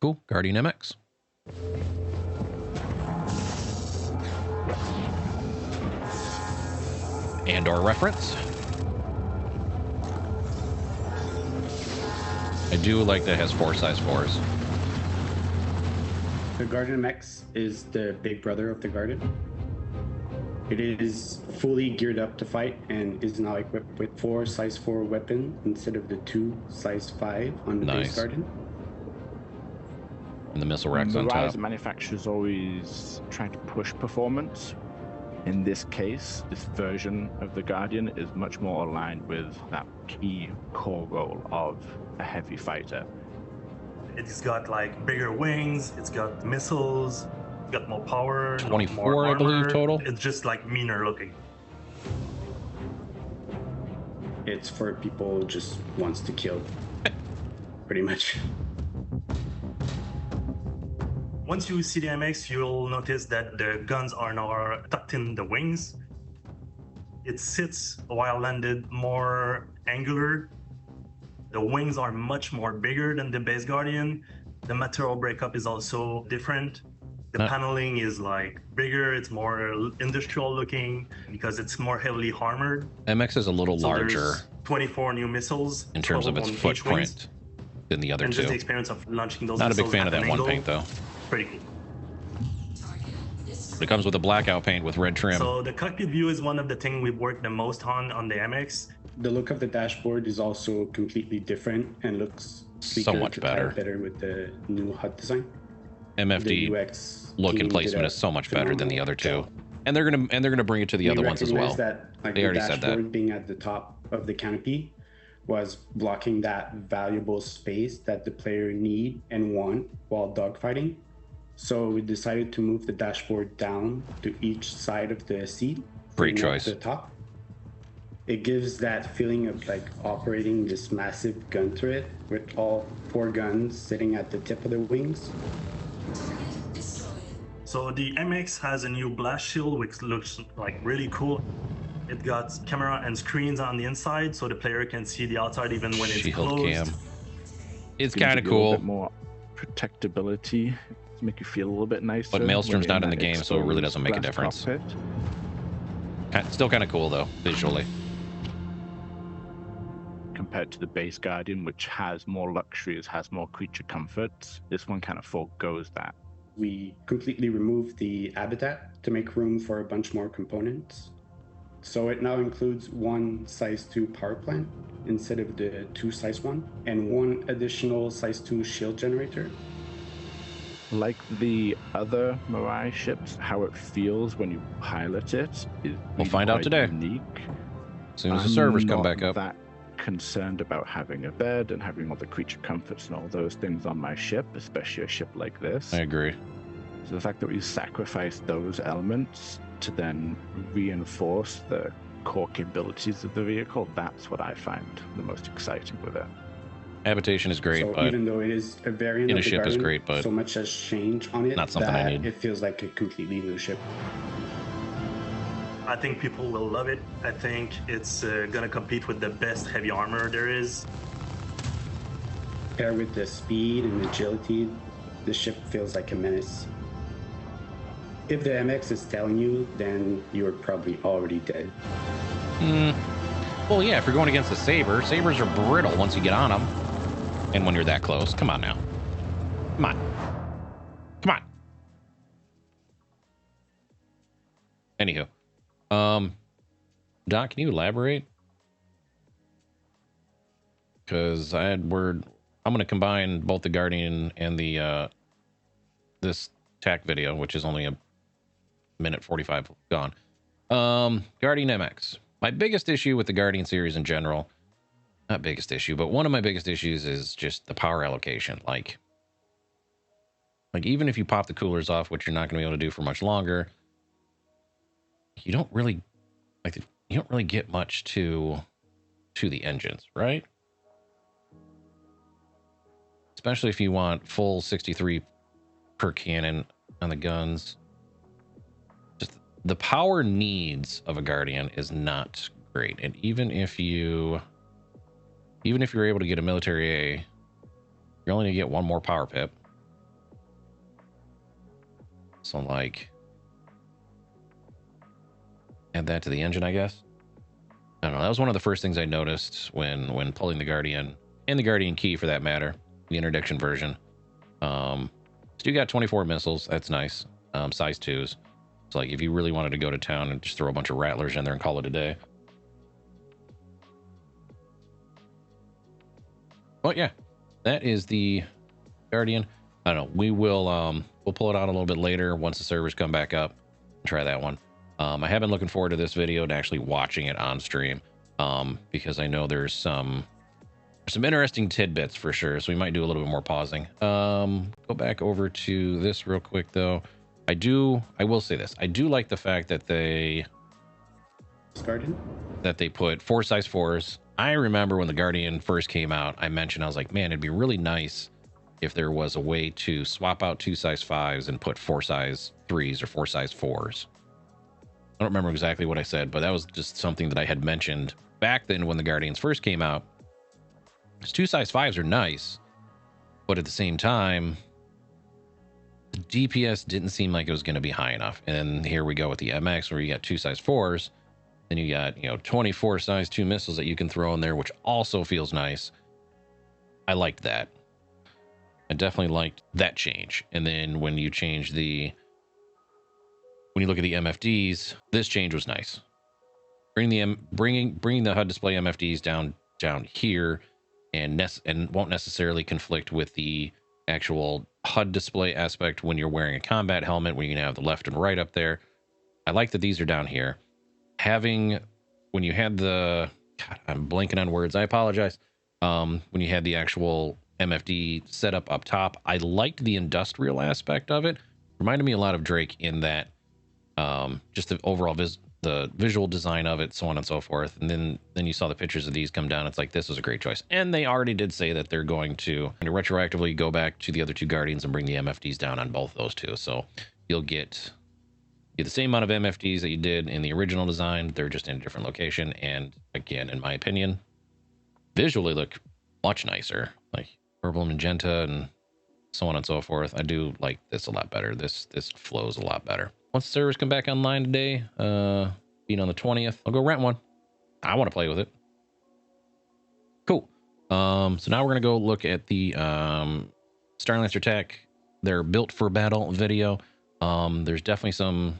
Cool. Guardian MX. And/or reference. I do like that it has 4 size 4s. The Guardian MX is the big brother of the Guardian. It is fully geared up to fight and is now equipped with 4 size 4 weapon instead of the 2 size 5 on the base Guardian. And the missile racks on top. Mirai's manufacturer's always trying to push performance. In this case, this version of the Guardian is much more aligned with that key core role of a heavy fighter. It's got like bigger wings, it's got missiles, it's got more power, 24 more I believe total. It's just like meaner looking. It's for people who just wants to kill, pretty much. Once you see the MX, you'll notice that the guns are now tucked in the wings. It sits while landed more angular. The wings are much more bigger than the base Guardian. The material breakup is also different. The paneling is like bigger, it's more industrial looking because it's more heavily armored. MX is a little larger. 24 new missiles in terms of its footprint than the other two. Just the experience of launching those Not a big missiles fan of that one paint though. Pretty cool. It comes with a blackout paint with red trim. So the cockpit view is one of the things we've worked the most on the MX. The look of the dashboard is also completely different and looks so much better with the new HUD design. MFD look and placement is so much better than the other two, and they're gonna bring it to the other ones as well. That, like, they already said that. Being at the top of the canopy was blocking that valuable space that the player need and want while dogfighting. So we decided to move the dashboard down to each side of the seat. Great choice. At the top. It gives that feeling of like operating this massive gun turret with all 4 guns sitting at the tip of the wings. So the MX has a new blast shield which looks like really cool. It got camera and screens on the inside so the player can see the outside even when it's closed. Cam. It's Gives kind of you cool. A bit more protectability to make you feel a little bit nicer. But Maelstrom's not in the game, so it really doesn't make a difference. Still kind of cool though, visually. Compared to the base Guardian, which has more luxuries, has more creature comforts, this one kind of forgoes that. We completely removed the habitat to make room for a bunch more components. So it now includes 1 size 2 power plant instead of the 2 size 1, and 1 additional size 2 shield generator. Like the other Mirai ships, how it feels when you pilot it is we'll find out today. Unique. As soon as the servers come back up. That concerned about having a bed and having all the creature comforts and all those things on my ship, especially a ship like this. I agree. So the fact that we sacrificed those elements to then reinforce the core capabilities of the vehicle, that's what I find the most exciting with it. Habitation is great, so but even though it is a variant in of a ship Guardian, is great, but so much has changed on it not something that I need. It feels like a completely new ship. I think people will love it. I think it's gonna compete with the best heavy armor there is. Paired with the speed and agility, the ship feels like a menace. If the MX is telling you, then you're probably already dead. Well, yeah, if you're going against the Saber, Sabers are brittle once you get on them. And when you're that close. Come on now. Come on. Come on. Anywho. Doc, can you elaborate? Because I had word. I'm going to combine both the Guardian and the this TAC video, which is only a minute 45 gone. Guardian MX. My biggest issue with the Guardian series in general, not biggest issue, but one of my biggest issues is just the power allocation. Like even if you pop the coolers off, which you're not going to be able to do for much longer, you don't really get much to the engines, right? Especially if you want full 63 per cannon on the guns. Just the power needs of a Guardian is not great. And even if you're able to get a military A, you're only going to get 1 more power pip. So like, add that to the engine, I guess. I don't know. That was one of the first things I noticed when pulling the Guardian and the Guardian Key for that matter, the interdiction version. So you got 24 missiles. That's nice. Size 2s. It's like if you really wanted to go to town and just throw a bunch of rattlers in there and call it a day. But yeah, that is the Guardian. I don't know. We will we'll pull it out a little bit later once the servers come back up. Try that one. I have been looking forward to this video and actually watching it on stream, because I know there's some interesting tidbits for sure. So we might do a little bit more pausing. Go back over to this real quick though. I will say this. I do like the fact that they put 4 size 4s. I remember when the Guardian first came out, I mentioned, I was like, man, it'd be really nice if there was a way to swap out 2 size 5s and put 4 size 3s or 4 size 4s. I don't remember exactly what I said, but that was just something that I had mentioned back then when the Guardians first came out. Because 2 size 5s are nice, but at the same time, the DPS didn't seem like it was going to be high enough. And here we go with the MX, where you got 2 size 4s. Then you got, 24 size 2 missiles that you can throw in there, which also feels nice. I liked that. I definitely liked that change. And then when you change when you look at the MFDs, this change was nice. Bringing the HUD display MFDs down here, and won't necessarily conflict with the actual HUD display aspect when you're wearing a combat helmet, when you can have the left and right up there. I like that these are down here. When you had God, I'm blanking on words, I apologize. When you had the actual MFD setup up top, I liked the industrial aspect of it. Reminded me a lot of Drake in that, just the overall the visual design of it, so on and so forth. And then you saw the pictures of these come down. It's like, this was a great choice. And they already did say that they're going to retroactively go back to the other 2 Guardians and bring the MFDs down on both those 2. So you'll get the same amount of MFDs that you did in the original design. They're just in a different location. And again, in my opinion, visually look much nicer, like purple magenta and so on and so forth. I do like this a lot better. This flows a lot better. Once the servers come back online today, being on the 20th, I'll go rent one. I want to play with it. Cool. So now we're going to go look at the Starlancer TAC, their built for battle video. There's definitely some,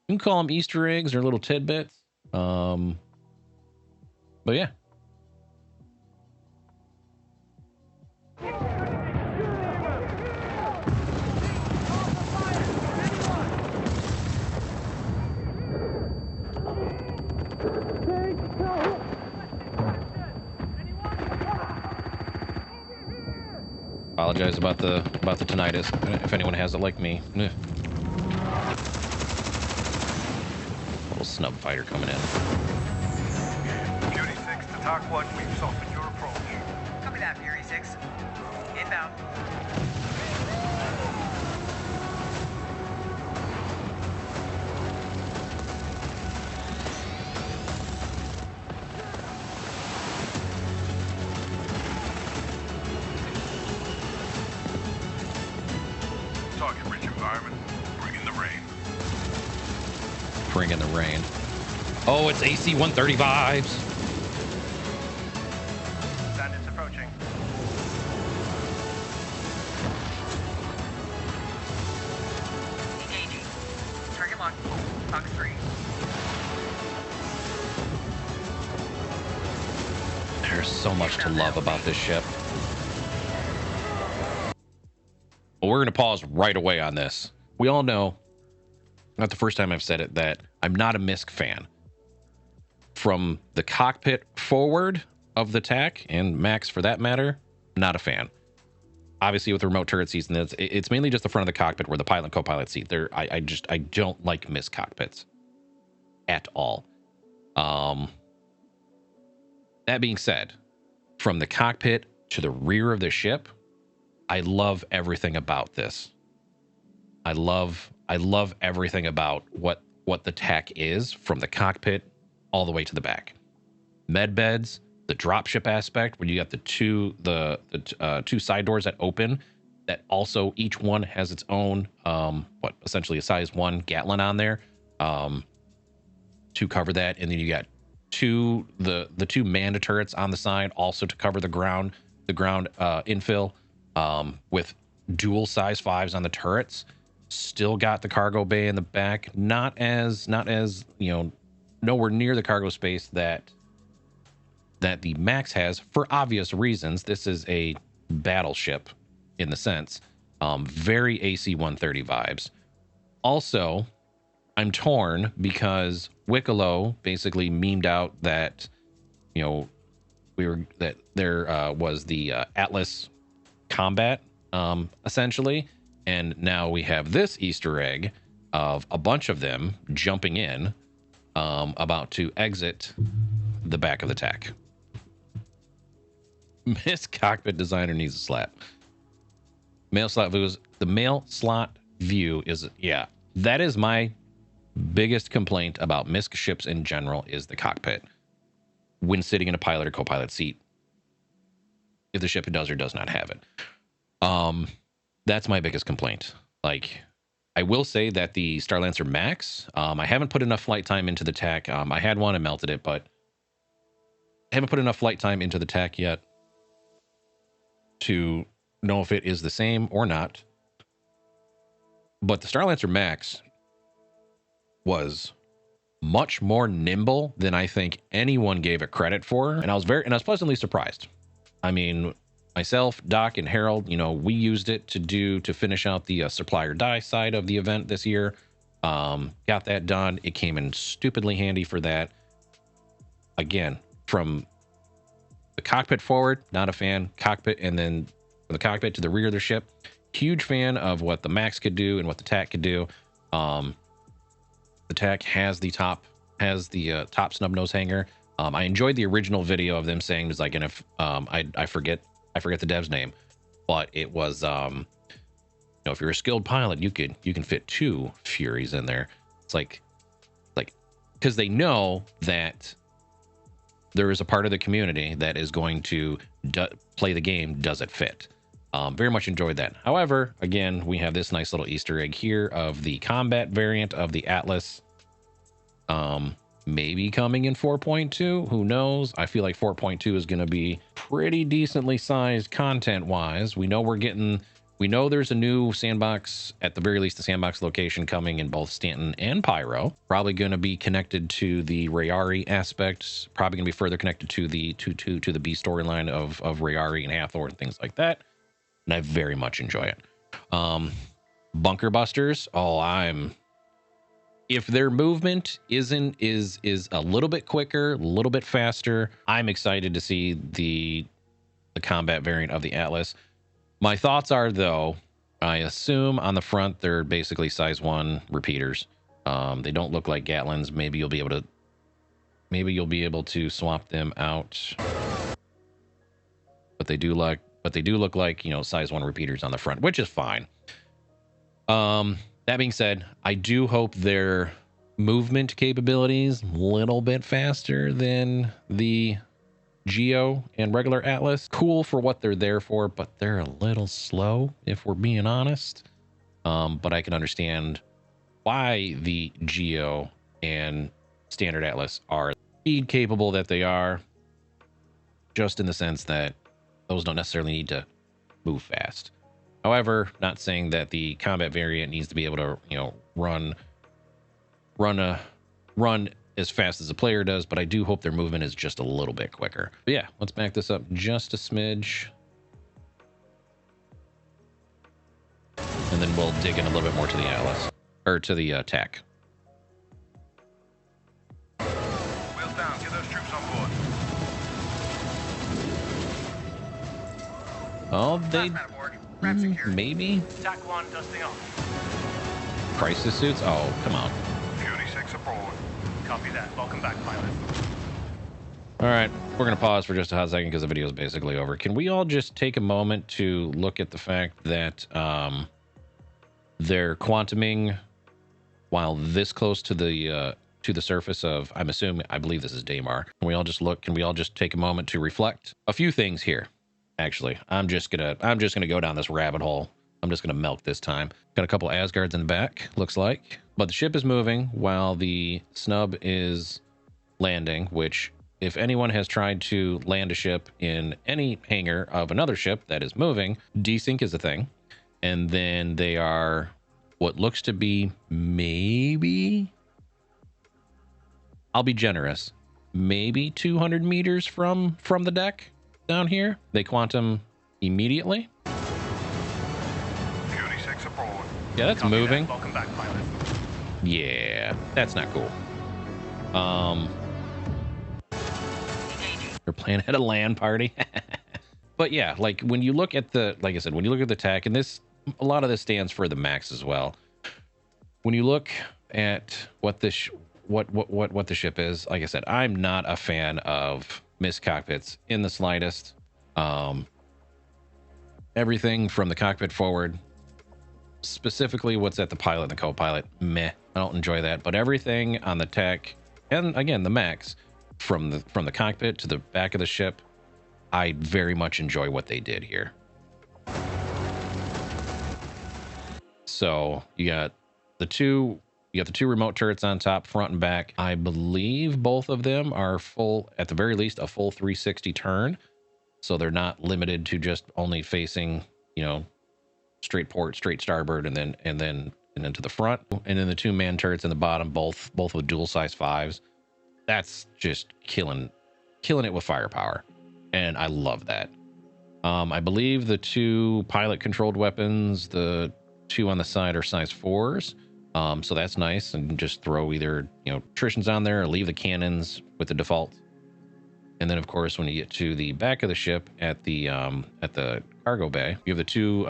you can call them Easter eggs or little tidbits. But yeah. Apologize about the tinnitus if anyone has it like me. Ugh. Little snub fighter coming in. Fury 6 to TAC 1, we've softened your approach. Copy that, Fury 6. Inbound. Target-rich environment. Bring in the rain. Bring in the rain. Oh, it's AC 130 vibes. Bandits approaching. Engaging. Target locked. Fox 3. There's so much to love about this ship. Well, we're going to pause right away on this. We all know, not the first time I've said it, that I'm not a MISC fan. From the cockpit forward of the TAC, and Max for that matter, not a fan. Obviously, with the remote turret seats, and it's mainly just the front of the cockpit where the pilot and co-pilot seat. There, I don't like MISC cockpits at all. That being said, from the cockpit to the rear of the ship, I love everything about this. I love everything about what the TAC is, from the cockpit all the way to the back. Med beds, the dropship aspect, where you got the two side doors that open that also each one has its own essentially a size 1 Gatlin on there to cover that. And then you got the two Manda turrets on the side also to cover the ground infill with dual size 5s on the turrets. Still got the cargo bay in the back, not as nowhere near the cargo space that the Max has, for obvious reasons. This is a battleship in the sense, very AC-130 vibes. Also, I'm torn because Wicklow basically memed out that there was the Atlas combat essentially, and now we have this Easter egg of a bunch of them jumping in, about to exit the back of the TAC. Miss Cockpit Designer needs a slap. The mail slot view is, yeah, that is my biggest complaint about MISC ships in general, is the cockpit when sitting in a pilot or co-pilot seat, if the ship does or does not have it. That's my biggest complaint. Like, I will say that the Starlancer Max, I haven't put enough flight time into the TAC. I had one and melted it, but I haven't put enough flight time into the TAC yet to know if it is the same or not. But the Starlancer Max was much more nimble than I think anyone gave it credit for, and I was pleasantly surprised. I mean, myself, Doc, and Harold, we used it to finish out the supply or die side of the event this year. Got that done. It came in stupidly handy for that. Again, from the cockpit forward, not a fan. Cockpit, and then from the cockpit to the rear of the ship, huge fan of what the Max could do and what the TAC could do. The TAC has the top snub nose hanger. I enjoyed the original video of them saying, it's like, and if I forget the dev's name, but it was if you're a skilled pilot, you can fit 2 Furies in there. It's like because they know that there is a part of the community that is going to play the game. Does it fit? Very much enjoyed that. However, again, we have this nice little Easter egg here of the combat variant of the Atlas. Maybe coming in 4.2. Who knows? I feel like 4.2 is going to be pretty decently sized content wise. We know there's a new sandbox, at the very least, the sandbox location coming in both Stanton and Pyro. Probably going to be connected to the Rayari aspects. Probably going to be further connected to the to the B storyline of Rayari and Hathor and things like that. And I very much enjoy it. Bunker Busters. If their movement is a little bit quicker, a little bit faster, I'm excited to see the combat variant of the Atlas. My thoughts are, though, I assume on the front they're basically size 1 repeaters. They don't look like Gatlins. Maybe you'll be able to swap them out, but they do look like size 1 repeaters on the front, which is fine. That being said, I do hope their movement capabilities a little bit faster than the Geo and regular Atlas. Cool for what they're there for, but they're a little slow, if we're being honest. But I can understand why the Geo and standard Atlas are speed capable that they are, just in the sense that those don't necessarily need to move fast. However, not saying that the combat variant needs to be able to, run as fast as the player does, but I do hope their movement is just a little bit quicker. But yeah, let's back this up just a smidge. And then we'll dig in a little bit more to the Atlas, or to the TAC. Wheels down, get those troops on board. Oh, they maybe TAC 1 dusting off. crisis suits. Oh, come on. Fury 6 aboard. Copy that. Welcome back, pilot. All right, we're gonna pause for just a hot second because the video is basically over. Can we all just take a moment to look at the fact that they're quantuming while this close to the surface of, I believe this is Daymar. Can we all just take a moment to reflect? A few things here. Actually, I'm just gonna go down this rabbit hole. I'm just gonna milk this time. Got a couple Asgards in the back, looks like, but the ship is moving while the snub is landing, which, if anyone has tried to land a ship in any hangar of another ship that is moving, desync is a thing. And then they are what looks to be, maybe, I'll be generous, maybe 200 meters from the deck down here. They quantum immediately. Fury 6 aboard. Yeah, that's Copy moving. that. Welcome back, pilot. Yeah, that's not cool. They're playing at a LAN party. But yeah, like when you look at the, like I said, when you look at the TAC, and this, a lot of this stands for the max as well. When you look at what this, what the ship is, like I said, I'm not a fan of missed cockpits in the slightest. Everything from the cockpit forward, specifically what's at the pilot and the co-pilot, meh, I don't enjoy that. But everything on the TAC, and again the max, from the cockpit to the back of the ship, I very much enjoy what they did here. So you got the two remote turrets on top, front and back. I believe both of them are full, at the very least, a full 360 turn. So they're not limited to just only facing, you know, straight port, straight starboard, and then to the front. And then the two man turrets in the bottom, both with dual size 5s. That's just killing it with firepower, and I love that. I believe the two pilot controlled weapons, the two on the side, are size 4s. So that's nice, and just throw either, you know, attritions on there or leave the cannons with the default. And then of course, when you get to the back of the ship at the cargo bay, you have the two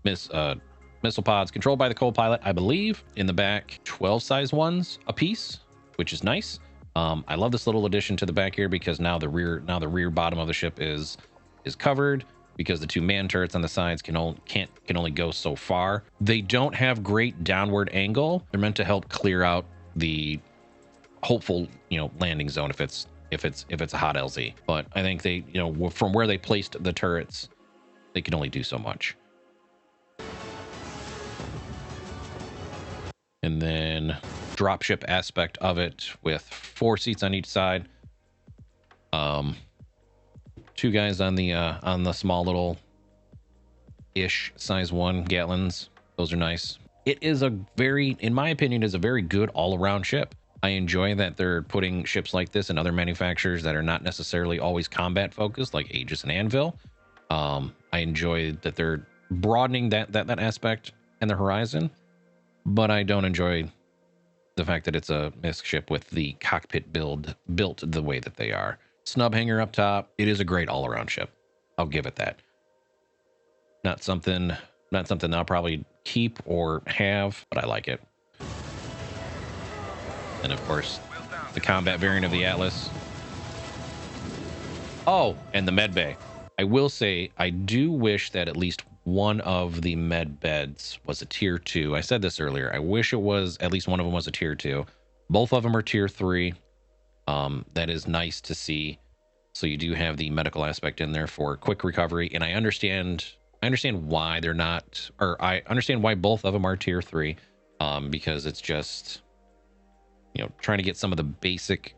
missile pods controlled by the co-pilot, I believe, in the back, 12 size ones a piece, which is nice. I love this little addition to the back here, because now the rear bottom of the ship is covered, because the two man turrets on the sides can only go so far. They don't have great downward angle. They're meant to help clear out the hopeful, you know, landing zone if it's a hot LZ. But I think they, you know, from where they placed the turrets, they can only do so much. And then dropship aspect of it with 4 seats on each side. 2 guys on the small little ish size 1 Gatlins. Those are nice. It is a very, in my opinion, is a very good all-around ship. I enjoy that they're putting ships like this in other manufacturers that are not necessarily always combat focused, like Aegis and Anvil. I enjoy that they're broadening that aspect and the horizon, but I don't enjoy the fact that it's a MISC ship with the cockpit built the way that they are. Snub hanger up top. It is a great all-around ship. I'll give it that. Not something I'll probably keep or have, but I like it. And of course, the combat variant of the Atlas. Oh, and the med bay. I will say, I do wish that at least one of the med beds was a tier 2. I said this earlier. I wish it was, at least one of them was a tier 2. Both of them are tier 3. That is nice to see. So you do have the medical aspect in there for quick recovery. And I understand why they're not, or I understand why both of them are tier 3. Because it's just, you know, trying to get some of the basic,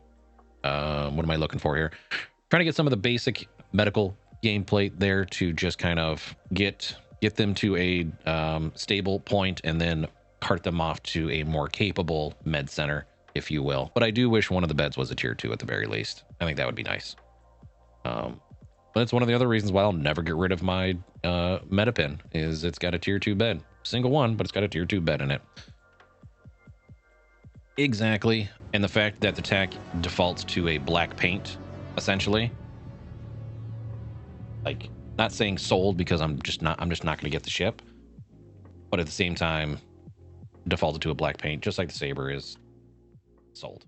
what am I looking for here? Trying to get some of the basic medical gameplay there to just kind of get them to a stable point, and then cart them off to a more capable med center, if you will. But I do wish one of the beds was a tier 2 at the very least. I think that would be nice. But it's one of the other reasons why I'll never get rid of my Metapin, is it's got a tier 2 bed. Single one, but it's got a tier 2 bed in it. Exactly. And the fact that the TAC defaults to a black paint, essentially. Like, not saying sold, because I'm just not going to get the ship, but at the same time defaulted to a black paint, just like the Saber is sold.